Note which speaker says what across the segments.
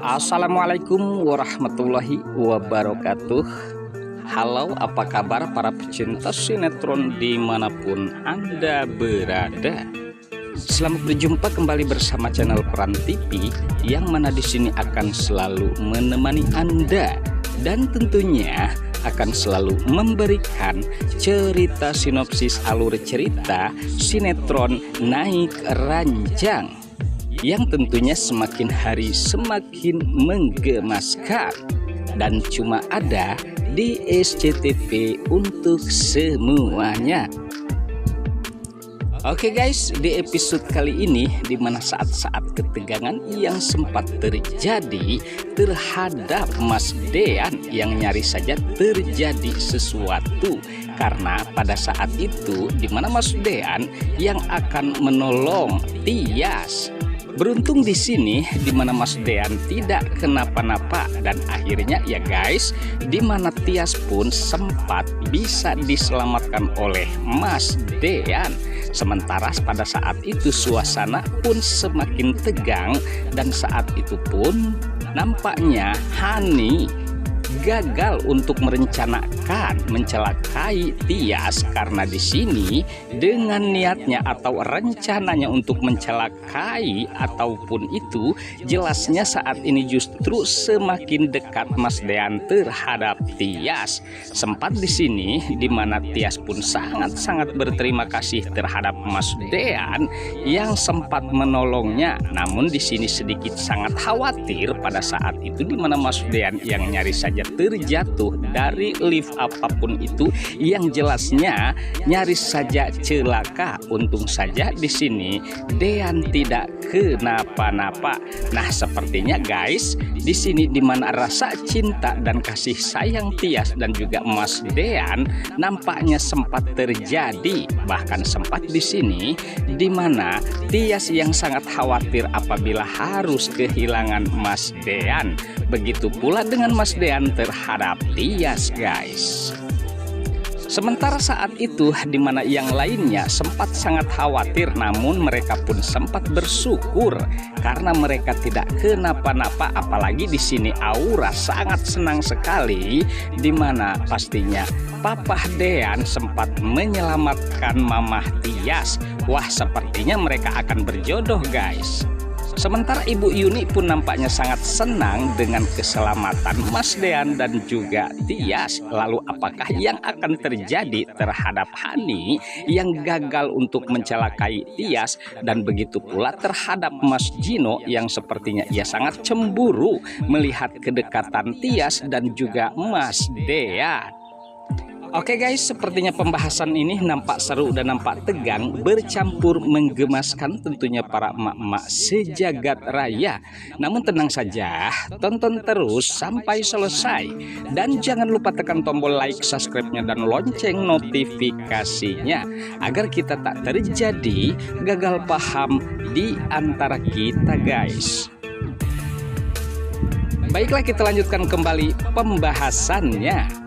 Speaker 1: Assalamualaikum warahmatullahi wabarakatuh. Halo, apa kabar para pecinta sinetron dimanapun Anda berada? Selamat berjumpa kembali bersama channel Peran TV, yang mana di sini akan selalu menemani Anda dan tentunya akan selalu memberikan cerita sinopsis alur cerita sinetron Naik Ranjang yang tentunya semakin hari semakin menggemaskan dan cuma ada di SCTV untuk semuanya. Oke guys, di episode kali ini dimana saat-saat ketegangan yang sempat terjadi terhadap Mas Dean yang nyaris saja terjadi sesuatu, karena pada saat itu dimana Mas Dean yang akan menolong Tias. Beruntung di sini dimana Mas Dean tidak kenapa-napa dan akhirnya ya guys, dimana Tias pun sempat bisa diselamatkan oleh Mas Dean. Sementara pada saat itu suasana pun semakin tegang dan saat itu pun nampaknya Hani gagal untuk merencanakan mencelakai Tias, karena di sini dengan niatnya atau rencananya untuk mencelakai ataupun itu jelasnya saat ini justru semakin dekat Mas Dean terhadap Tias. Sempat di sini dimana Tias pun sangat-sangat berterima kasih terhadap Mas Dean yang sempat menolongnya. Namun di sini sedikit sangat khawatir pada saat itu dimana Mas Dean yang nyaris saja terjatuh dari lift apapun itu, yang jelasnya nyaris saja celaka. Untung saja di sini Dean tidak kenapa-napa. Nah, sepertinya guys, di sini dimana rasa cinta dan kasih sayang Tias dan juga Mas Dean nampaknya sempat terjadi. Bahkan sempat di sini dimana Tias yang sangat khawatir apabila harus kehilangan Mas Dean. Begitu pula dengan Mas Dean terhadap Tias guys. Sementara saat itu dimana yang lainnya sempat sangat khawatir, namun mereka pun sempat bersyukur karena mereka tidak kenapa-napa. Apalagi di sini Aura sangat senang sekali dimana pastinya Papa Dean sempat menyelamatkan Mamah Tias. Wah, sepertinya mereka akan berjodoh guys. Sementara Ibu Yuni pun nampaknya sangat senang dengan keselamatan Mas Dean dan juga Tias. Lalu apakah yang akan terjadi terhadap Hani yang gagal untuk mencelakai Tias, dan begitu pula terhadap Mas Gino yang sepertinya ia sangat cemburu melihat kedekatan Tias dan juga Mas Dean. Oke guys, sepertinya pembahasan ini nampak seru dan nampak tegang bercampur menggemaskan tentunya para emak-emak sejagat raya. Namun tenang saja, tonton terus sampai selesai dan jangan lupa tekan tombol like, subscribe-nya dan lonceng notifikasinya agar kita tak terjadi gagal paham di antara kita guys. Baiklah, kita lanjutkan kembali pembahasannya.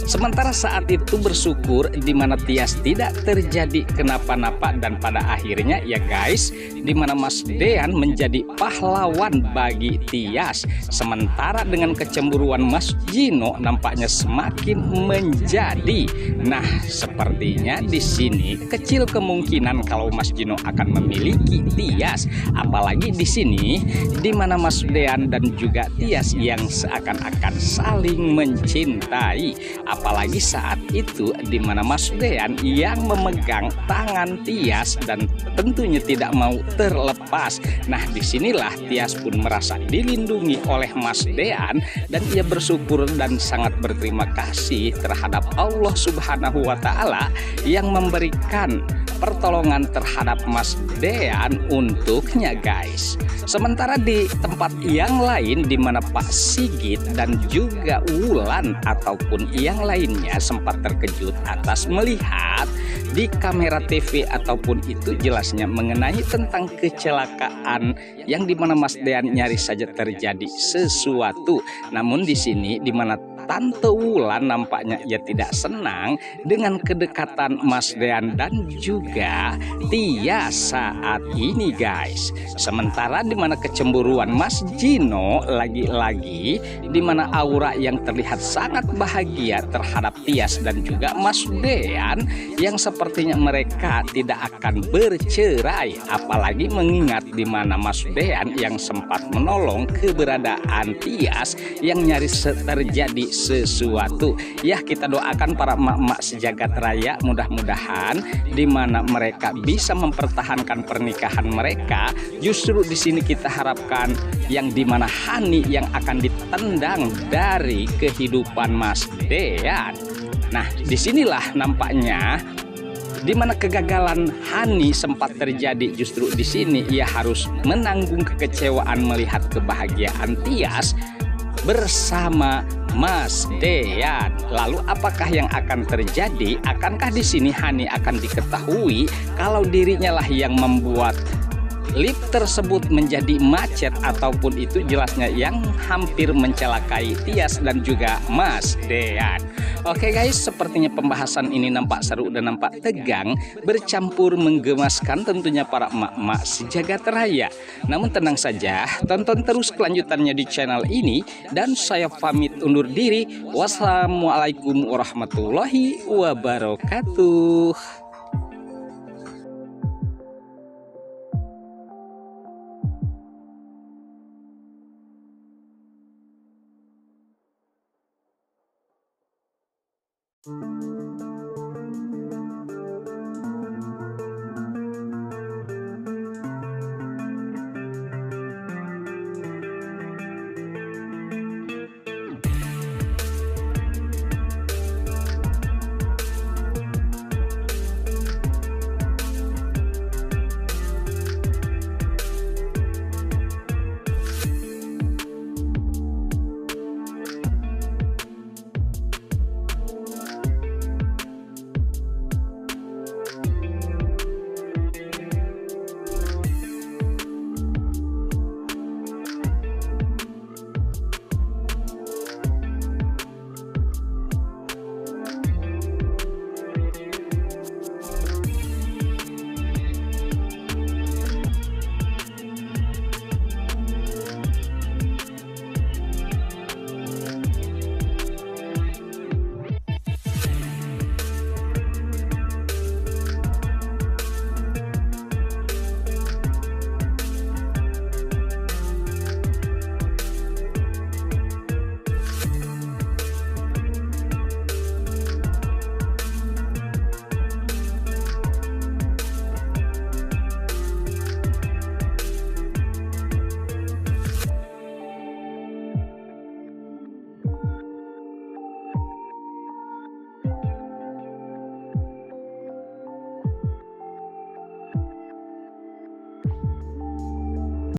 Speaker 1: Sementara saat itu bersyukur dimana Tias tidak terjadi kenapa-napa dan pada akhirnya ya guys, dimana Mas Dean menjadi pahlawan bagi Tias. Sementara dengan kecemburuan Mas Gino nampaknya semakin menjadi. Nah, sepertinya di sini kecil kemungkinan kalau Mas Gino akan memiliki Tias. Apalagi di sini dimana Mas Dean dan juga Tias yang seakan-akan saling mencintai. Apalagi saat itu dimana Mas Dean yang memegang tangan Tias dan tentunya tidak mau terlepas. Nah, disinilah Tias pun merasa dilindungi oleh Mas Dean dan ia bersyukur dan sangat berterima kasih terhadap Allah Subhanahu wa Ta'ala yang memberikan pertolongan terhadap Mas Dean untuknya guys. Sementara di tempat yang lain dimana Pak Sigit dan juga Wulan ataupun yang lainnya sempat terkejut atas melihat di kamera TV ataupun itu jelasnya mengenai tentang kecelakaan yang dimana Mas Dean nyaris saja terjadi sesuatu. Namun di sini dimana Tante Wulan nampaknya ia tidak senang dengan kedekatan Mas Dean dan juga Tia saat ini guys. Sementara di mana kecemburuan Mas Gino lagi-lagi di mana aura yang terlihat sangat bahagia terhadap Tias dan juga Mas Dean yang sepertinya mereka tidak akan bercerai, apalagi mengingat di mana Mas Dean yang sempat menolong keberadaan Tias yang nyaris terjadi sesuatu. Ya, kita doakan para emak-emak sejagat raya, mudah-mudahan di mana mereka bisa mempertahankan pernikahan mereka. Justru di sini kita harapkan yang di mana Hani yang akan ditendang dari kehidupan Mas Dean. Nah, disinilah nampaknya di mana kegagalan Hani sempat terjadi. Justru di sini ia harus menanggung kekecewaan melihat kebahagiaan Tias bersama Mas Dean. Lalu apakah yang akan terjadi? Akankah di sini Hani akan diketahui kalau dirinya lah yang membuat lift tersebut menjadi macet, ataupun itu jelasnya yang hampir mencelakai Tias dan juga Mas Dean. Oke guys, sepertinya pembahasan ini nampak seru dan nampak tegang, bercampur menggemaskan tentunya para emak-emak sejagat raya. Namun tenang saja, tonton terus kelanjutannya di channel ini, dan saya pamit undur diri. Wassalamualaikum warahmatullahi wabarakatuh.